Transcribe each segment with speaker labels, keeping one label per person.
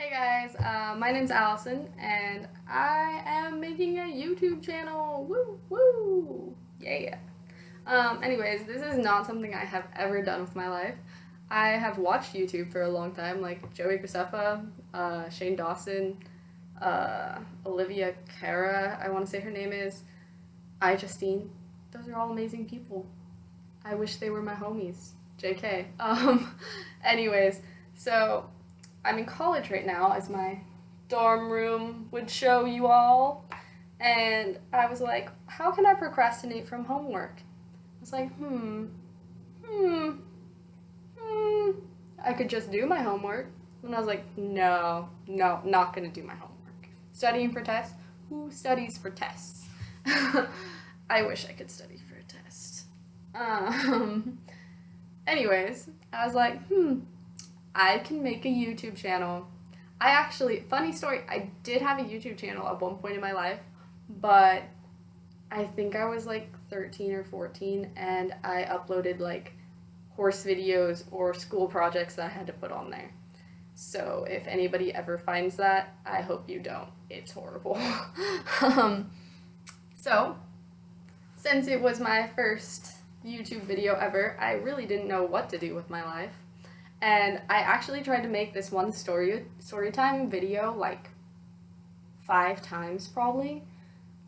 Speaker 1: Hey guys, my name's Allison, and I am making a YouTube channel. Woo woo! Yeah. Anyways, this is not something I have ever done with my life. I have watched YouTube for a long time, like Joey Graceffa, Shane Dawson, Olivia Cara, I want to say her name is, Justine. Those are all amazing people. I wish they were my homies. JK. Anyways, so I'm in college right now, as my dorm room would show you all. And I was like, how can I procrastinate from homework? I was like, hmm. I could just do my homework. And I was like, no, not gonna do my homework. Studying for tests? Who studies for tests? I wish I could study for a test. Um, anyways, I was like, I can make a YouTube channel. I actually, funny story, I did have a YouTube channel at one point in my life, but I think I was like 13 or 14 and I uploaded like horse videos or school projects that I had to put on there. So if anybody ever finds that, I hope you don't. It's horrible. um, so, since it was my first YouTube video ever, I really didn't know what to do with my life. And I actually tried to make this one story time video like 5 times probably.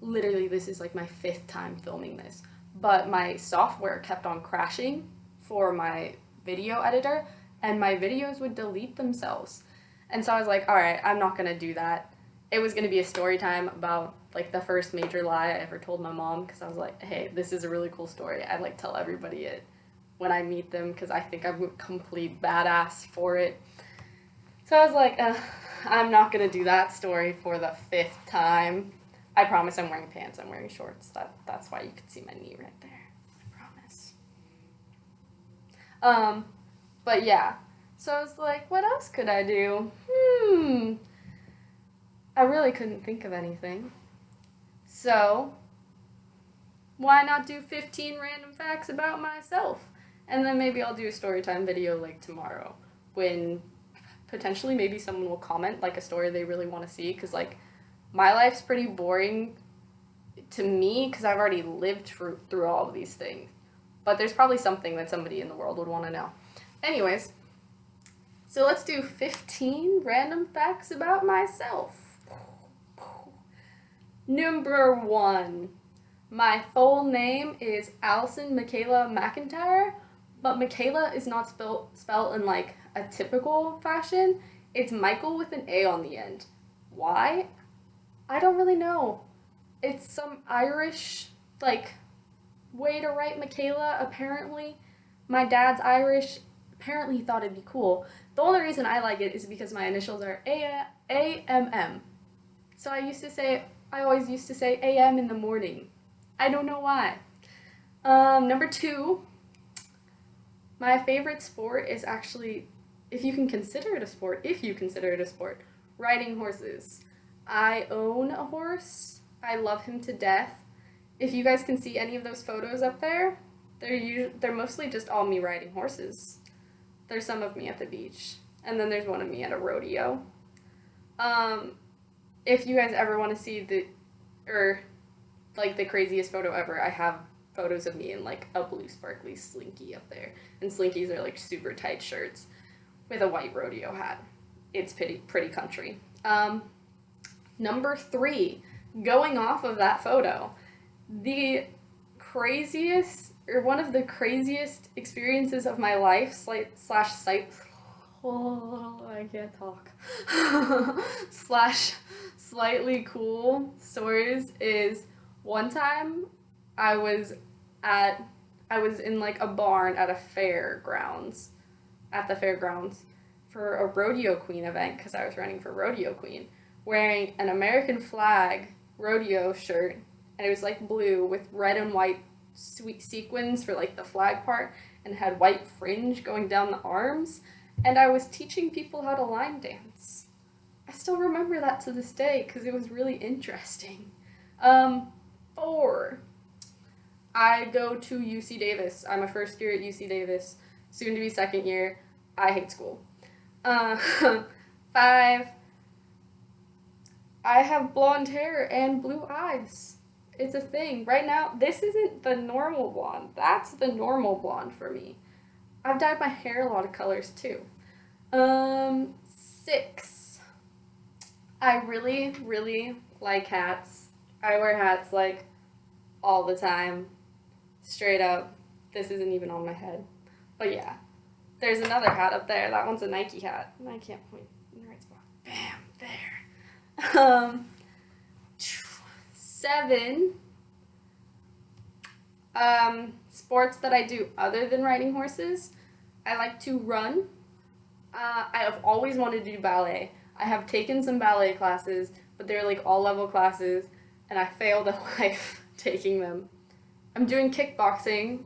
Speaker 1: Literally, this is like my 5th time filming this. But my software kept on crashing for my video editor, and my videos would delete themselves. And so I was like, alright, I'm not gonna do that. It was gonna be a story time about like the first major lie I ever told my mom, because I was like, hey, this is a really cool story. I'd like tell everybody it when I meet them, because I think I'm a complete badass for it. So I was like, I'm not gonna do that story for the 5th time. I promise I'm wearing pants, I'm wearing shorts. That's why you can see my knee right there. I promise. But yeah. So I was like, what else could I do? I really couldn't think of anything. So, why not do 15 random facts about myself? And then maybe I'll do a story time video like tomorrow, when potentially maybe someone will comment like a story they really want to see, because like my life's pretty boring to me because I've already lived through all of these things. But there's probably something that somebody in the world would want to know. Anyways, so let's do 15 random facts about myself. Number 1. My full name is Allison Michaela McIntyre, but Michaela is not spelled in like a typical fashion. It's Michael with an A on the end. Why? I don't really know. It's some Irish like way to write Michaela, apparently. My dad's Irish. Apparently he thought it'd be cool. The only reason I like it is because my initials are AMM. So I always used to say AM in the morning. I don't know why. Number 2, my favorite sport is actually, if you consider it a sport, riding horses. I own a horse. I love him to death. If you guys can see any of those photos up there, they're mostly just all me riding horses. There's some of me at the beach, and then there's one of me at a rodeo. If you guys ever want to see the craziest photo ever, I have photos of me in like a blue sparkly slinky up there. And slinkies are like super tight shirts with a white rodeo hat. It's pretty country. Number 3, going off of that photo, one of the craziest experiences of my life slash site. Oh, I can't talk. Slash slightly cool stories is one time I was in like a barn at the fairgrounds for a rodeo queen event, because I was running for rodeo queen, wearing an American flag rodeo shirt, and it was like blue with red and white sweet sequins for like the flag part, and had white fringe going down the arms, and I was teaching people how to line dance. I still remember that to this day because it was really interesting. 4. I go to UC Davis. I'm a first year at UC Davis, soon to be second year. I hate school. 5. I have blonde hair and blue eyes. It's a thing. Right now, this isn't the normal blonde. That's the normal blonde for me. I've dyed my hair a lot of colors too. 6. I really, really like hats. I wear hats like all the time. Straight up. This isn't even on my head. But yeah. There's another hat up there. That one's a Nike hat. I can't point in the right spot. Bam, there. 7. Sports that I do other than riding horses. I like to run. I have always wanted to do ballet. I have taken some ballet classes, but they're like all level classes, and I failed at life taking them. I'm doing kickboxing.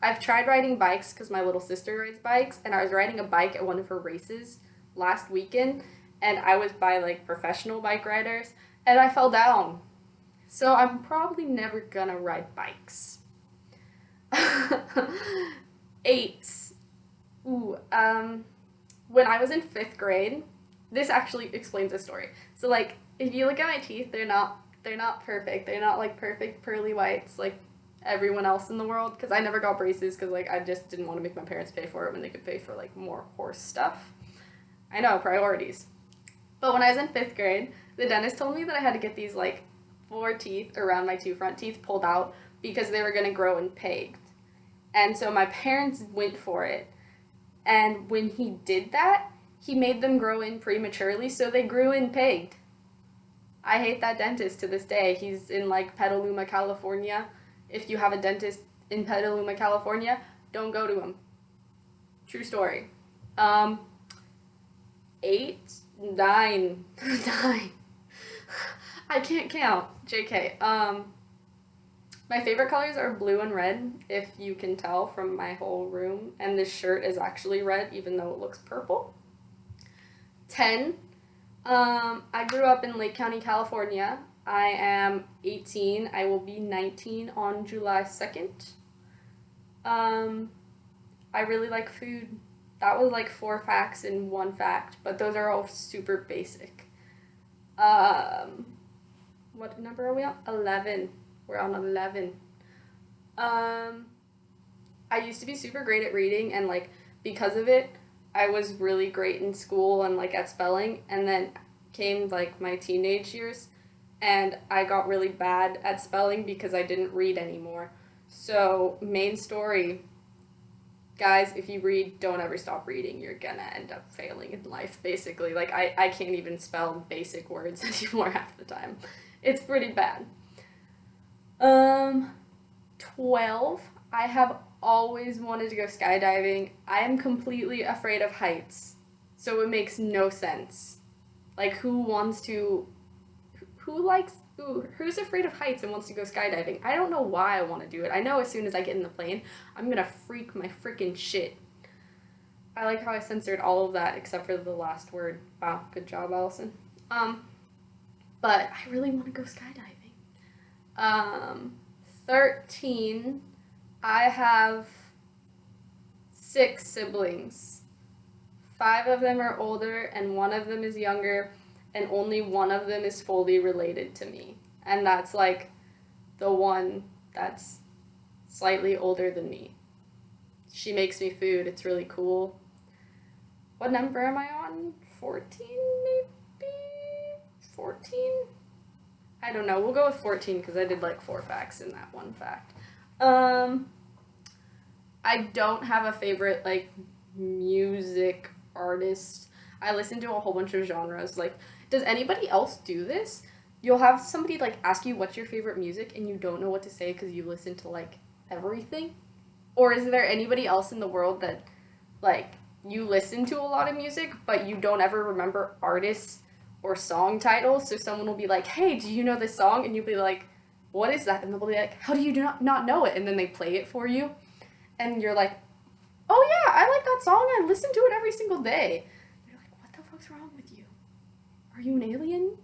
Speaker 1: I've tried riding bikes because my little sister rides bikes, and I was riding a bike at one of her races last weekend, and I was by like professional bike riders, and I fell down. So I'm probably never gonna ride bikes. 8. Ooh, when I was in 5th grade, this actually explains a story. So like, if you look at my teeth, they're not perfect. They're not like perfect pearly whites like everyone else in the world, because I never got braces because like I just didn't want to make my parents pay for it when they could pay for like more horse stuff. I know, priorities. But when I was in 5th grade, the dentist told me that I had to get these like 4 teeth around my 2 front teeth pulled out because they were going to grow in pegged. And so my parents went for it. And when he did that, he made them grow in prematurely, so they grew in pegged. I hate that dentist to this day. He's in like Petaluma, California. If you have a dentist in Petaluma, California, don't go to him. True story. 8, 9, 9. I can't count. JK. My favorite colors are blue and red, if you can tell from my whole room. And this shirt is actually red, even though it looks purple. 10. I grew up in Lake County, California. I am 18. I will be 19 on July 2nd. I really like food. That was like 4 facts in 1 fact, but those are all super basic. What number are we on? 11. We're on 11. I used to be super great at reading, and like because of it, I was really great in school and like at spelling, and then came like my teenage years, and I got really bad at spelling because I didn't read anymore. So, main story, guys, if you read, don't ever stop reading. You're gonna end up failing in life, basically. Like, I can't even spell basic words anymore half the time. It's pretty bad. 12. I have always wanted to go skydiving. I am completely afraid of heights, so it makes no sense. Like, who's afraid of heights and wants to go skydiving? I don't know why I want to do it. I know as soon as I get in the plane, I'm gonna freak my freaking shit. I like how I censored all of that except for the last word. Wow, good job, Allison. But I really want to go skydiving. 13. I have 6 siblings. 5 of them are older and 1 of them is younger, and only 1 of them is fully related to me. And that's like the one that's slightly older than me. She makes me food. It's really cool. What number am I on? 14 maybe? 14? I don't know. We'll go with 14 because I did like 4 facts in that 1 fact. I don't have a favorite like music artist. I listen to a whole bunch of genres. Like, does anybody else do this? You'll have somebody like ask you what's your favorite music and you don't know what to say because you listen to like everything? Or is there anybody else in the world that like you listen to a lot of music but you don't ever remember artists or song titles? So someone will be like, hey, do you know this song? And you'll be like, what is that? And they'll be like, how do you not know it? And then they play it for you. And you're like, oh yeah, I like that song. I listen to it every single day. They're like, what the fuck's wrong with you? Are you an alien?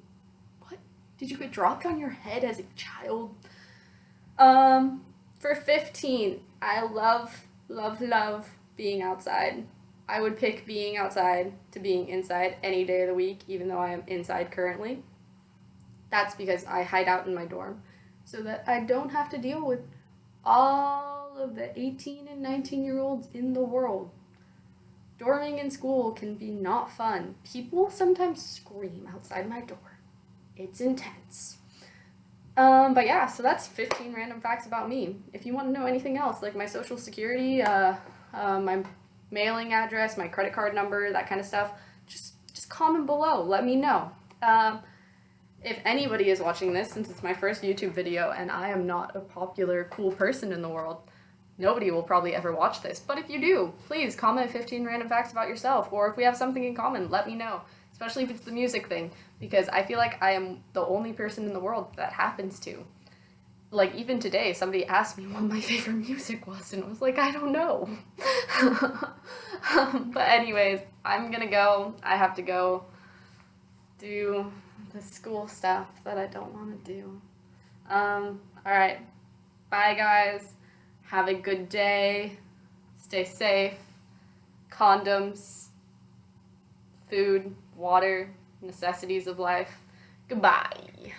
Speaker 1: What? Did you get dropped on your head as a child? For 15, I love being outside. I would pick being outside to being inside any day of the week, even though I am inside currently. That's because I hide out in my dorm so that I don't have to deal with all of the 18 and 19-year-olds in the world. Dorming in school can be not fun. People sometimes scream outside my door. It's intense. But yeah, so that's 15 random facts about me. If you want to know anything else, like my social security, my mailing address, my credit card number, that kind of stuff, just comment below. Let me know. If anybody is watching this, since it's my first YouTube video and I am not a popular, cool person in the world, nobody will probably ever watch this. But if you do, please comment 15 random facts about yourself, or if we have something in common, let me know. Especially if it's the music thing, because I feel like I am the only person in the world that happens to. Like, even today, somebody asked me what my favorite music was, and I was like, I don't know. But anyways, I'm gonna go. I have to go do the school stuff that I don't want to do. Alright. Bye, guys. Have a good day. Stay safe. Condoms. Food. Water. Necessities of life. Goodbye.